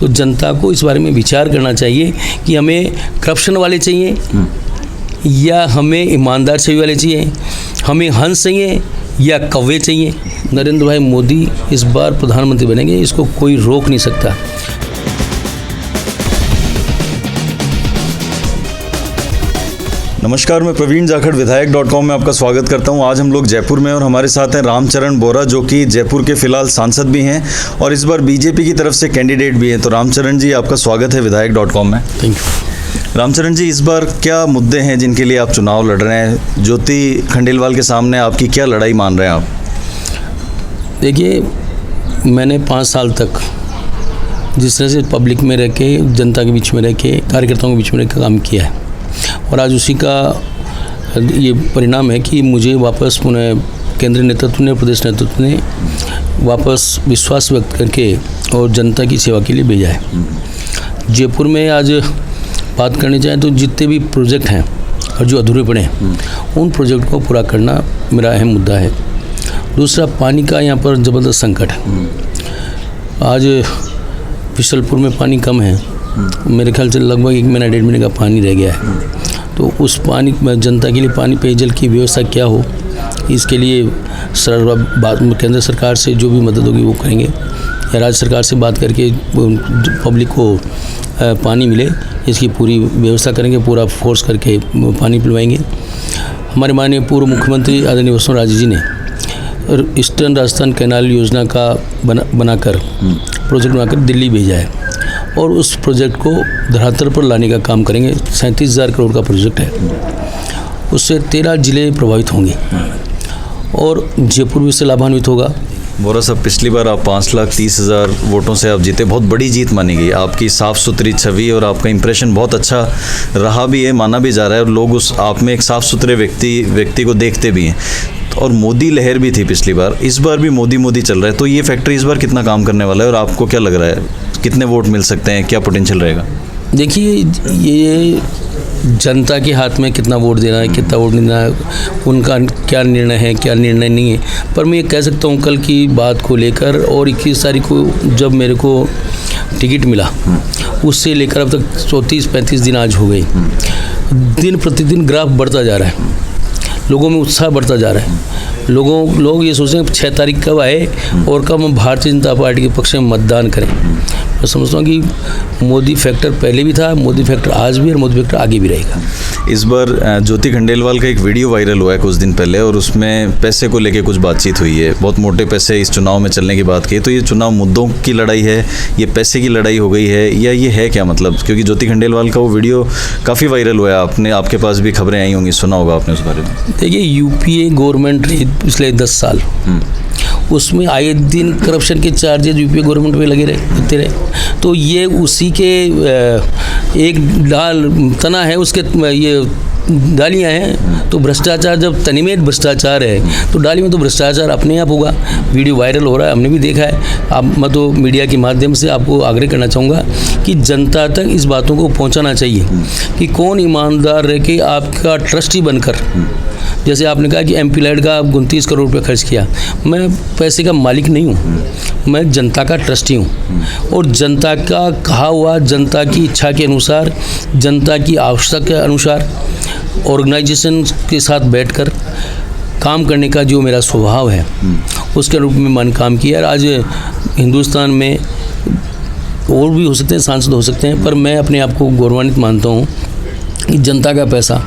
तो जनता को इस बारे में विचार करना चाहिए कि हमें करप्शन वाले चाहिए या हमें ईमानदार छवि वाले चाहिए, हमें हंस चाहिए या कौवे चाहिए। नरेंद्र भाई मोदी इस बार प्रधानमंत्री बनेंगे, इसको कोई रोक नहीं सकता। नमस्कार, मैं प्रवीण जाखड़ विधायक.com में आपका स्वागत करता हूं। आज हम लोग जयपुर में और हमारे साथ हैं रामचरण बोरा, जो कि जयपुर के फिलहाल सांसद भी हैं और इस बार बीजेपी की तरफ से कैंडिडेट भी हैं। तो रामचरण जी, आपका स्वागत है विधायक.com में। Thank you. रामचरण जी, इस बार क्या मुद्दे हैं जिनके लिए आप चुनाव लड़ रहे हैं? ज्योति खंडेलवाल के सामने आपकी क्या लड़ाई मान रहे हैं आप? देखिए, मैंने 5 साल तक जिस तरह से पब्लिक में रह के, जनता के बीच में रह के, कार्यकर्ताओं के बीच में रह के काम किया है और आज उसी का ये परिणाम है कि मुझे वापस पुनः केंद्रीय नेतृत्व ने, प्रदेश नेतृत्व ने वापस विश्वास व्यक्त करके और जनता की सेवा के लिए भेजा है। जयपुर में आज बात करनी चाहें तो जितने भी प्रोजेक्ट हैं और जो अधूरे पड़े हैं उन प्रोजेक्ट को पूरा करना मेरा अहम मुद्दा है। दूसरा, पानी का यहाँ पर ज़बरदस्त संकट है। आज बिशलपुर में पानी कम है, मेरे ख्याल से लगभग 1 महीना 1.5 महीने का पानी रह गया है। तो उस पानी जनता के लिए पानी पेयजल की व्यवस्था क्या हो, इसके लिए केंद्र सरकार से जो भी मदद होगी वो करेंगे या राज्य सरकार से बात करके पब्लिक को पानी मिले, इसकी पूरी व्यवस्था करेंगे, पूरा फोर्स करके पानी पिलवाएंगे। हमारे माननीय पूर्व मुख्यमंत्री आदरणीय वसुंधरा राजे जी ने ईस्टर्न राजस्थान कैनाल योजना का बनाकर प्रोजेक्ट बनाकर दिल्ली भेजा है और उस प्रोजेक्ट को धरातल पर लाने का काम करेंगे। 37,000 करोड़ का प्रोजेक्ट है, उससे 13 जिले प्रभावित होंगे और जयपुर भी इससे लाभान्वित होगा। बोरा साहब, पिछली बार आप 5,30,000 वोटों से आप जीते, बहुत बड़ी जीत मानी गई। आपकी साफ़ सुथरी छवि और आपका इंप्रेशन बहुत अच्छा रहा भी है, माना भी जा रहा है और लोग उस आप में एक साफ़ सुथरे व्यक्ति को देखते भी हैं। और मोदी लहर भी थी पिछली बार, इस बार भी मोदी चल रहा है। तो ये फैक्ट्री इस बार कितना काम करने वाला है और आपको क्या लग रहा है, कितने वोट मिल सकते हैं, क्या पोटेंशियल रहेगा? देखिए, ये जनता के हाथ में कितना वोट देना है, कितना वोट नहीं देना है, उनका क्या निर्णय है, क्या निर्णय नहीं है। पर मैं ये कह सकता हूँ, कल की बात को लेकर और 21 तारीख को जब मेरे को टिकट मिला, उससे लेकर अब तक 34-35 दिन आज हो गए। दिन प्रतिदिन ग्राफ बढ़ता जा रहा है, लोगों में उत्साह बढ़ता जा रहा है। लोग ये सोचते हैं 6 तारीख कब आए और कब हम भारतीय जनता पार्टी के पक्ष में मतदान करें। मैं समझता हूँ कि मोदी फैक्टर पहले भी था, मोदी फैक्टर आज भी और मोदी फैक्टर आगे भी रहेगा। इस बार ज्योति खंडेलवाल का एक वीडियो वायरल हुआ है कुछ दिन पहले और उसमें पैसे को लेके कुछ बातचीत हुई है, बहुत मोटे पैसे इस चुनाव में चलने की बात की। तो ये चुनाव मुद्दों की लड़ाई है, ये पैसे की लड़ाई हो गई है या ये है क्या मतलब? क्योंकि ज्योति खंडेलवाल का वो वीडियो काफ़ी वायरल हुआ है, आपके पास भी खबरें आई होंगी, सुना होगा आपने उस बारे में। देखिए, यूपीए गवर्नमेंट रही पिछले 10 साल, उसमें आए दिन करप्शन के चार्जेज यूपीए गवर्नमेंट में लगते रहे। तो ये उसी के एक तना है, उसके ये डालियाँ हैं। तो भ्रष्टाचार, जब तनी में भ्रष्टाचार है तो डाली में तो भ्रष्टाचार अपने आप होगा। वीडियो वायरल हो रहा है, हमने भी देखा है। मैं तो मीडिया के माध्यम से आपको आग्रह करना चाहूँगा कि जनता तक इस बातों को पहुँचाना चाहिए कि कौन ईमानदार रह के आपका ट्रस्टी बनकर, जैसे आपने कहा कि MP लाइट का 29 करोड़ रुपये खर्च किया। मैं पैसे का मालिक नहीं हूँ, मैं जनता का ट्रस्टी हूँ और जनता का कहा हुआ, जनता की इच्छा के अनुसार, जनता की आवश्यकता के अनुसार ऑर्गेनाइजेशन के साथ बैठकर काम करने का जो मेरा स्वभाव है, उसके रूप में मैंने काम किया। आज हिंदुस्तान में और भी हो सकते हैं, सांसद हो सकते हैं, पर मैं अपने आप को गौरवान्वित मानता हूँ कि जनता का पैसा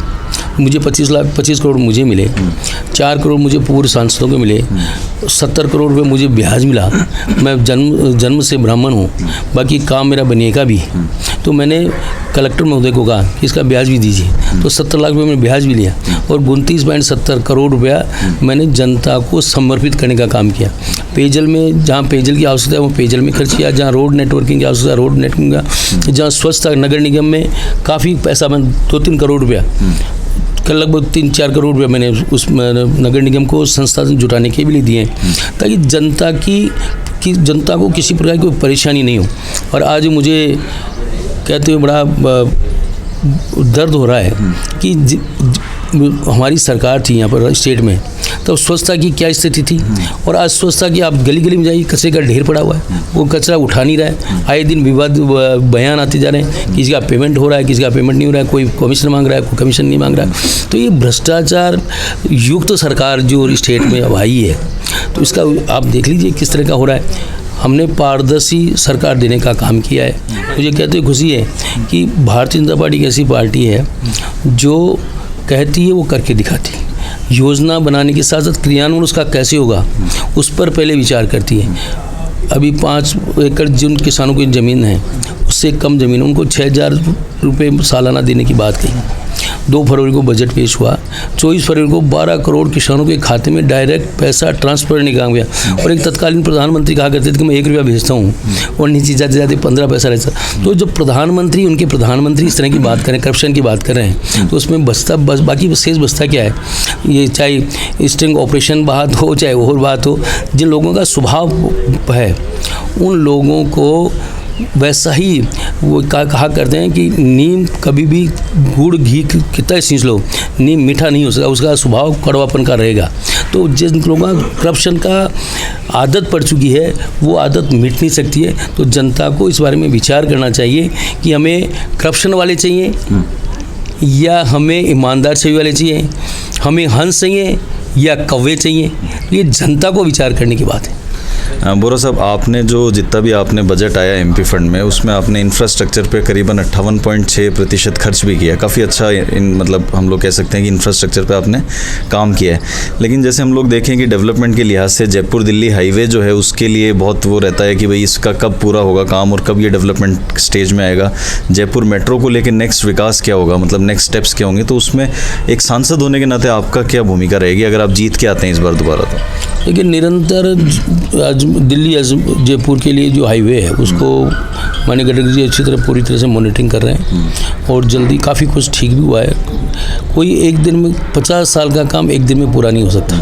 मुझे 25 करोड़ मुझे मिले, 4 करोड़ मुझे पूर्व सांसदों को मिले, 70 करोड़ रुपये मुझे ब्याज मिला। मैं जन्म से ब्राह्मण हूँ, बाकी काम मेरा बनिएगा भी। तो मैंने कलेक्टर महोदय को कहा कि इसका ब्याज भी दीजिए, तो 70 लाख रुपये मैंने ब्याज भी लिया और 29.70 करोड़ रुपया मैंने जनता को समर्पित करने का काम किया। पेयजल में, जहाँ पेयजल की आवश्यकता है वो पेयजल में खर्च किया, जहाँ रोड नेटवर्किंग की आवश्यकता है रोड नेटवर्किंग का, जहाँ स्वच्छता नगर निगम में काफ़ी पैसा, मैं 2-3 करोड़ रुपया, लगभग 3-4 करोड़ रुपये मैंने उस नगर निगम को संसाधन जुटाने के भी लिए दिए ताकि जनता को किसी प्रकार की कोई परेशानी नहीं हो। और आज मुझे कहते हुए बड़ा दर्द हो रहा है कि हमारी सरकार थी यहाँ पर स्टेट में, तब स्वच्छता की क्या स्थिति थी, और आज स्वच्छता की आप गली गली में जाइए, कचरे का ढेर पड़ा हुआ है, वो कचरा उठा नहीं रहा है। आए दिन विवाद बयान आते जा रहे हैं, किसी का पेमेंट हो रहा है, किसी का पेमेंट नहीं हो रहा है, कोई कमीशन मांग रहा है, कोई कमीशन नहीं मांग रहा है। तो ये भ्रष्टाचार युक्त सरकार जो स्टेट में अब आई है, तो इसका आप देख लीजिए किस तरह का हो रहा है। हमने पारदर्शी सरकार देने का काम किया है। मुझे कहते हुए खुशी है कि भारतीय जनता पार्टी एक ऐसी पार्टी है जो कहती है वो करके दिखाती है। योजना बनाने के साथ साथ क्रियान्वयन उसका कैसे होगा उस पर पहले विचार करती है। अभी 5 एकड़ जिन किसानों की ज़मीन है उससे कम ज़मीन, उनको 6,000 रुपये सालाना देने की बात कही। 2 फरवरी को बजट पेश हुआ, 24 फरवरी को 12 करोड़ किसानों के खाते में डायरेक्ट पैसा ट्रांसफर निकाल गया। और एक तत्कालीन प्रधानमंत्री कहा करते थे कि मैं 1 रुपया भेजता हूँ और नीचे जाते जाते 15 पैसा रहता। तो जब प्रधानमंत्री उनके प्रधानमंत्री इस तरह की बात करें, करप्शन की बात कर रहे हैं, तो उसमें बचता बाकी शेष बचता क्या है? ये चाहे स्टिंग ऑपरेशन बात हो, चाहे और बात हो, जिन लोगों का स्वभाव है उन लोगों को वैसा ही वो कहा करते हैं कि नीम कभी भी गुड़ घी कितना सींच लो, नीम मीठा नहीं हो सकता, उसका स्वभाव कड़वापन का रहेगा। तो जिन लोगों का करप्शन का आदत पड़ चुकी है वो आदत मिट नहीं सकती है। तो जनता को इस बारे में विचार करना चाहिए कि हमें करप्शन वाले चाहिए या हमें ईमानदार छवि वाले चाहिए, हमें हंस चाहिए या कौवे चाहिए। ये जनता को विचार करने की बात है। बोरा साहब, आपने जो जितना भी आपने बजट आया एमपी फंड में, उसमें आपने इंफ्रास्ट्रक्चर पे करीबन 58.6% खर्च भी किया। काफ़ी अच्छा मतलब हम लोग कह सकते हैं कि इंफ्रास्ट्रक्चर पे आपने काम किया है। लेकिन जैसे हम लोग देखें कि डेवलपमेंट के लिहाज से जयपुर दिल्ली हाईवे जो है उसके लिए बहुत वो रहता है कि भाई इसका कब पूरा होगा काम और कब ये डेवलपमेंट स्टेज में आएगा। जयपुर मेट्रो को लेकर नेक्स्ट विकास क्या होगा, मतलब नेक्स्ट स्टेप्स क्या होंगे, तो उसमें एक सांसद होने के नाते आपका क्या भूमिका रहेगी अगर आप जीत के आते हैं इस बार दोबारा? तो लेकिन निरंतर दिल्ली जयपुर के लिए जो हाईवे है उसको माननीय गडकरी जी अच्छी तरह पूरी तरह से मॉनिटरिंग कर रहे हैं और जल्दी काफ़ी कुछ ठीक भी हुआ है। कोई एक दिन में 50 साल का काम एक दिन में पूरा नहीं हो सकता,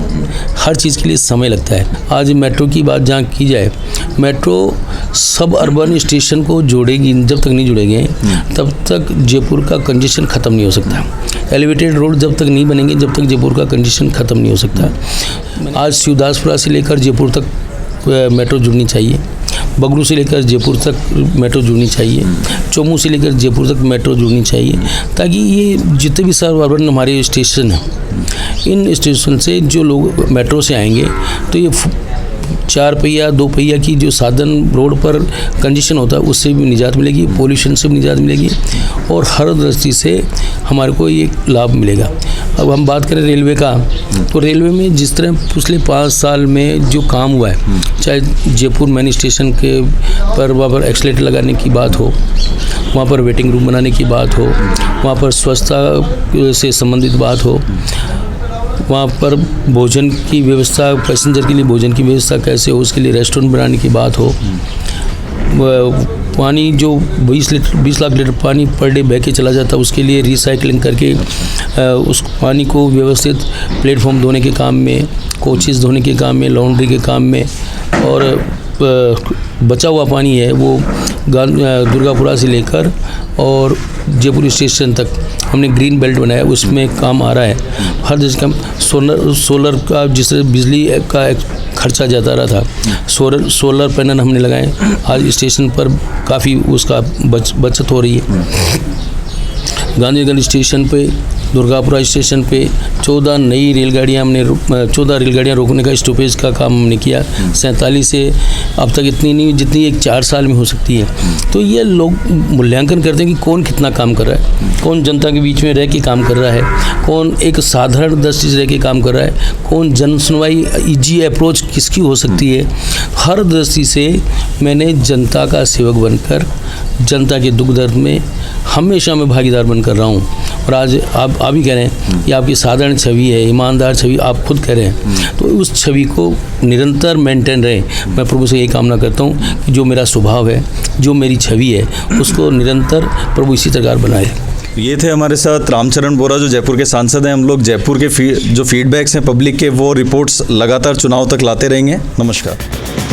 हर चीज़ के लिए समय लगता है। आज मेट्रो की बात जहाँ की जाए, मेट्रो सब अर्बन स्टेशन को जोड़ेगी, जब तक नहीं जुड़ेंगे तब तक जयपुर का कंजेशन ख़त्म नहीं हो सकता। एलिवेटेड रोड जब तक नहीं बनेंगे जब तक जयपुर का कंजेशन ख़त्म नहीं हो सकता। आज शिवदासपुरा से लेकर जयपुर तक मेट्रो जुड़नी चाहिए, बगरू से लेकर जयपुर तक मेट्रो जुड़नी चाहिए, चोमू से लेकर जयपुर तक मेट्रो जुड़नी चाहिए, ताकि ये जितने भी सब अर्बन हमारे स्टेशन हैं, इन स्टेशन से जो लोग मेट्रो से आएंगे तो ये 4 पहिया 2 पहिया की जो साधन रोड पर कंजेशन होता है उससे भी निजात मिलेगी, पोल्यूशन से भी निजात मिलेगी और हर दृष्टि से हमारे को ये लाभ मिलेगा। अब हम बात करें रेलवे का, तो रेलवे में जिस तरह पिछले 5 साल में जो काम हुआ है, चाहे जयपुर मेन स्टेशन के पर वहाँ पर एक्सीलेटर लगाने की बात हो, वहाँ पर वेटिंग रूम बनाने की बात हो, वहाँ पर स्वच्छता से संबंधित बात हो, वहाँ पर भोजन की व्यवस्था, पैसेंजर के लिए भोजन की व्यवस्था कैसे हो, उसके लिए रेस्टोरेंट बनाने की बात हो, पानी जो 20 लाख लीटर पानी पर डे बह के चला जाता है उसके लिए रिसाइकलिंग करके उस पानी को व्यवस्थित प्लेटफॉर्म धोने के काम में, कोचेस धोने के काम में, लॉन्ड्री के काम में, और बचा हुआ पानी है वो दुर्गापुरा से लेकर और जयपुर स्टेशन तक हमने ग्रीन बेल्ट बनाया, उसमें काम आ रहा है। हर जगह का सोलर का जिस तरह बिजली का खर्चा ज़्यादा रहा था, सोलर पैनल हमने लगाए, आज स्टेशन पर काफ़ी उसका बचत हो रही है। गांधीनगर स्टेशन पे, दुर्गापुरा स्टेशन पे 14 नई रेलगाड़ियाँ हमने 14 रेलगाड़ियाँ रोकने का स्टॉपेज का काम हमने किया। 47 से अब तक इतनी नहीं जितनी एक 4 साल में हो सकती है। तो ये लोग मूल्यांकन करते हैं कि कौन कितना काम कर रहा है, कौन जनता के बीच में रह के काम कर रहा है, कौन एक साधारण दृष्टि से रह के काम कर रहा है, कौन जन सुनवाई ईजी अप्रोच किसकी हो सकती है। हर दृष्टि से मैंने जनता का सेवक बनकर जनता के दुख दर्द में हमेशा मैं भागीदार बनकर रहा हूँ। और आज आप ही कह रहे हैं कि आपकी साधारण छवि है, ईमानदार छवि आप खुद कह रहे हैं, तो उस छवि को निरंतर मेंटेन रहे। मैं प्रभु से यही कामना करता हूँ कि जो मेरा स्वभाव है, जो मेरी छवि है, उसको निरंतर प्रभु इसी प्रकार बनाए। ये थे हमारे साथ रामचरण बोरा जो जयपुर के सांसद हैं। हम लोग जयपुर के जो फीडबैक्स हैं पब्लिक के, वो रिपोर्ट्स लगातार चुनाव तक लाते रहेंगे। नमस्कार।